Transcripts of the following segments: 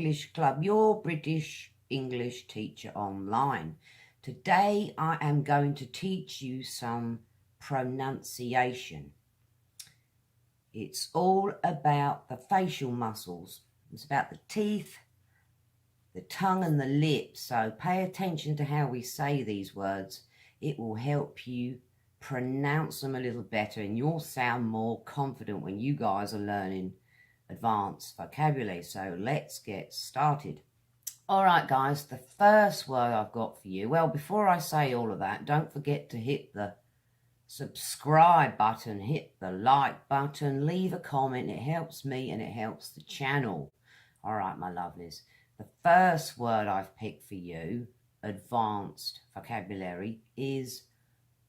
English Club, your British English teacher online. Today I am going to teach you some pronunciation. It's all about the facial muscles. It's about the teeth, the tongue and the lips. So pay attention to how we say these words. It will help you pronounce them a little better and you'll sound more confident when you guys are learning advanced vocabulary. So let's get started. All right, guys, the first word I've got for you. Well, before I say all of that, don't forget to hit the subscribe button, hit the like button, leave a comment. It helps me and it helps the channel. All right, my lovelies. The first word I've picked for you, advanced vocabulary, is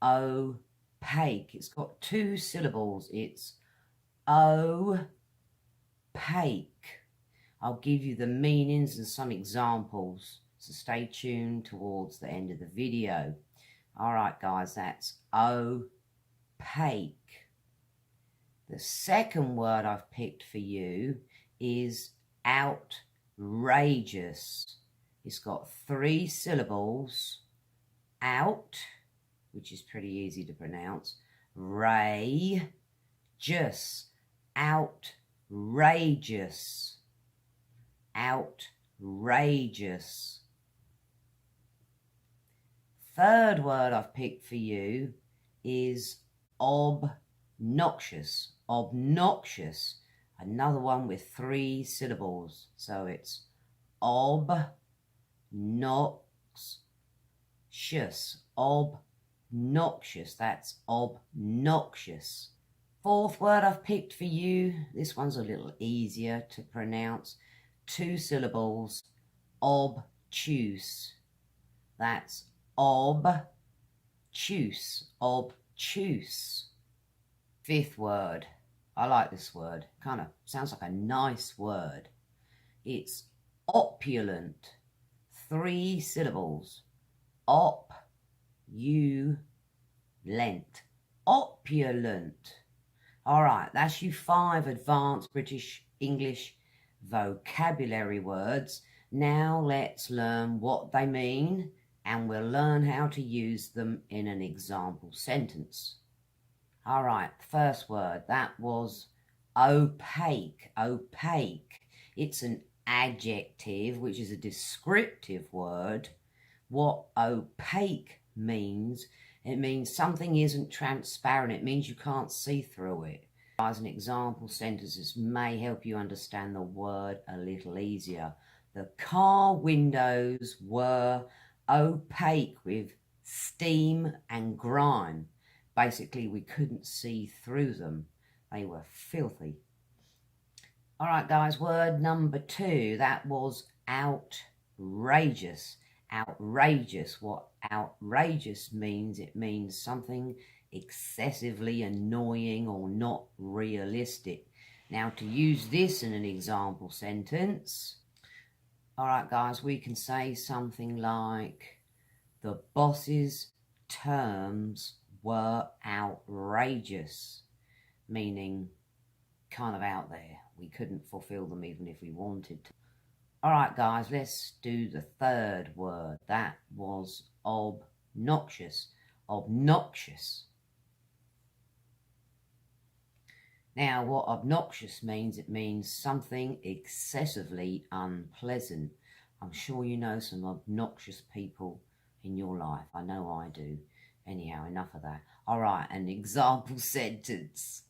opaque. It's got 2 syllables. It's opaque. I'll give you the meanings and some examples, so stay tuned towards the end of the video. All right, guys, that's opaque. The second word I've picked for you is outrageous. It's got 3 syllables. Out, which is pretty easy to pronounce. Just. Outrageous. Outrageous. Third word I've picked for you is obnoxious. Obnoxious. Another one with 3 syllables. So it's obnoxious. Obnoxious. That's obnoxious. Fourth word I've picked for you. This one's a little easier to pronounce. 2 syllables. Obtuse. That's obtuse. Obtuse. Fifth word. I like this word. Kind of sounds like a nice word. It's opulent. 3 syllables. Opulent. Opulent. All right, that's you 5 advanced British English vocabulary words. Now let's learn what they mean and we'll learn how to use them in an example sentence. All right, first word, that was opaque. Opaque. It's an adjective, which is a descriptive word. What opaque means, it means something isn't transparent. It means you can't see through it. As an example sentences may help you understand the word a little easier. The car windows were opaque with steam and grime. Basically, we couldn't see through them. They were filthy. All right, guys, word number 2, that was outrageous. Outrageous. What outrageous means, it means something excessively annoying or not realistic. Now, to use this in an example sentence, all right, guys, we can say something like, the boss's terms were outrageous, meaning kind of out there. We couldn't fulfill them even if we wanted to. All right, guys, let's do the third word. That was obnoxious. Obnoxious. Now, what obnoxious means, it means something excessively unpleasant. I'm sure you know some obnoxious people in your life. I know I do. Anyhow, enough of that. All right, an example sentence.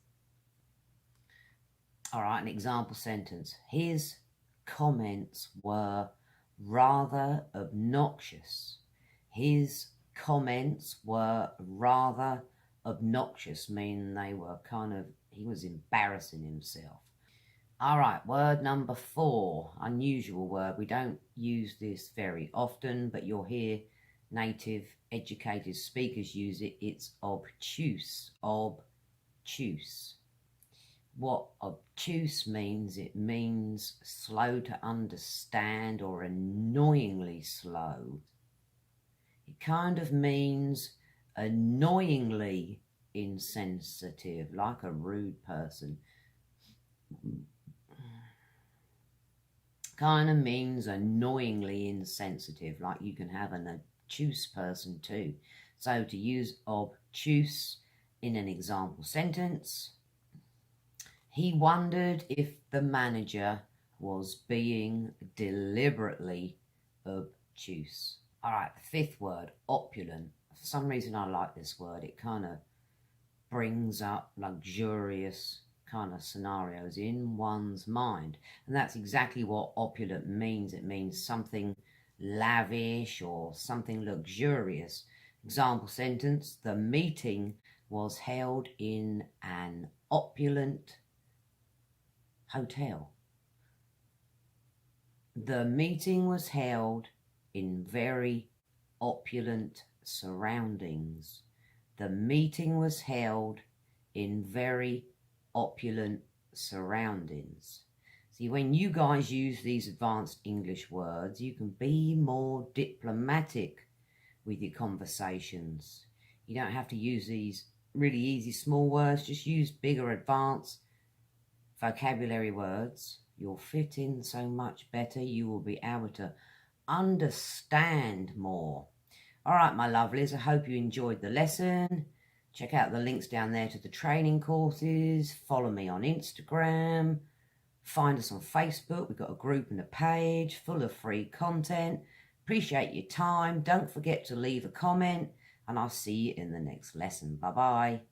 All right, an example sentence. His comments were rather obnoxious. His comments were rather obnoxious, meaning they were he was embarrassing himself. All right, word number 4, unusual word. We don't use this very often, but you'll hear native educated speakers use it. It's obtuse. Obtuse. What obtuse means, it means slow to understand or annoyingly slow. It kind of means annoyingly insensitive, like a rude person. kind of means annoyingly insensitive, like you can have an obtuse person too. So to use obtuse in an example sentence, he wondered if the manager was being deliberately obtuse. All right, the fifth word, opulent. For some reason I like this word. It kind of brings up luxurious kind of scenarios in one's mind. And that's exactly what opulent means. It means something lavish or something luxurious. Example sentence, the meeting was held in an opulent hotel. The meeting was held in very opulent surroundings. The meeting was held in very opulent surroundings. See, when you guys use these advanced English words, you can be more diplomatic with your conversations. You don't have to use these really easy small words. Just use bigger advanced vocabulary words. You'll fit in so much better. You will be able to understand more. All right, my lovelies, I hope you enjoyed the lesson. Check out the links down there to the training courses. Follow me on Instagram. Find us on Facebook. We've got a group and a page full of free content. Appreciate your time. Don't forget to leave a comment, and I'll see you in the next lesson. Bye-bye.